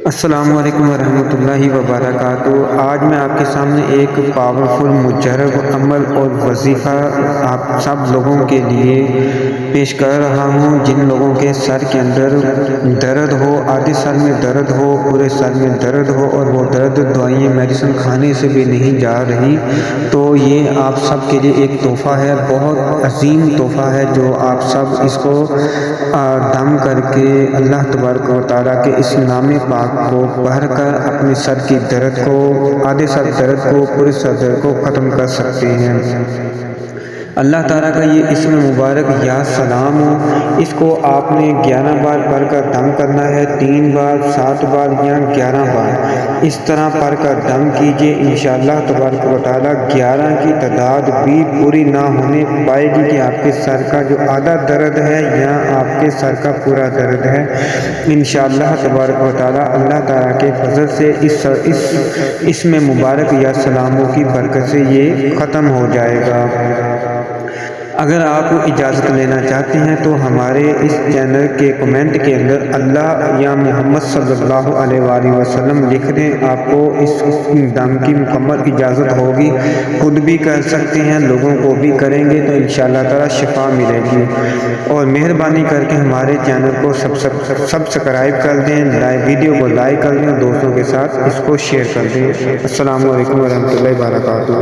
السلام علیکم ورحمۃ اللہ وبرکاتہ۔ آج میں آپ کے سامنے ایک پاورفل مجرب عمل اور وظیفہ آپ سب لوگوں کے لیے پیش کر رہا ہوں۔ جن لوگوں کے سر کے اندر درد ہو، آدھے سر میں درد ہو، پورے سر میں درد ہو اور وہ درد دوائیں میڈیسن کھانے سے بھی نہیں جا رہی، تو یہ آپ سب کے لیے ایک تحفہ ہے، بہت عظیم تحفہ ہے، جو آپ سب اس کو دم کر کے اللہ تبارک و تعالیٰ کے اس نام پاک کو پڑھ کر اپنے سر کی درد کو، آدھے سر درد کو، پورے سر درد کو ختم کر سکتے ہیں۔ اللہ تعالیٰ کا یہ اسم مبارک یا سلام ہو، اس کو آپ نے 11 بار پڑھ کر دم کرنا ہے، 3 بار، 7 بار یا 11 بار، اس طرح پڑھ کر دم کیجئے۔ انشاءاللہ تبارک و تعالیٰ 11 کی تعداد بھی پوری نہ ہونے پائے گی کہ آپ کے سر کا جو آدھا درد ہے یا آپ کے سر کا پورا درد ہے، انشاءاللہ تبارک و تعالیٰ اللہ تعالیٰ کے فضل سے اس میں مبارک یا سلاموں کی برکت سے یہ ختم ہو جائے گا۔ اگر آپ اجازت لینا چاہتے ہیں تو ہمارے اس چینل کے کمنٹ کے اندر اللہ یا محمد صلی اللہ علیہ وآلہ وسلم لکھ دیں، آپ کو اس دم کی مکمل اجازت ہوگی۔ خود بھی کر سکتے ہیں، لوگوں کو بھی کریں گے تو انشاءاللہ تعالیٰ شفا ملے گی۔ اور مہربانی کر کے ہمارے چینل کو سبسکرائب کر دیں، ویڈیو کو لائک کر دیں، دوستوں کے ساتھ اس کو شیئر کر دیں۔ السلام علیکم ورحمۃ اللہ وبرکاتہ۔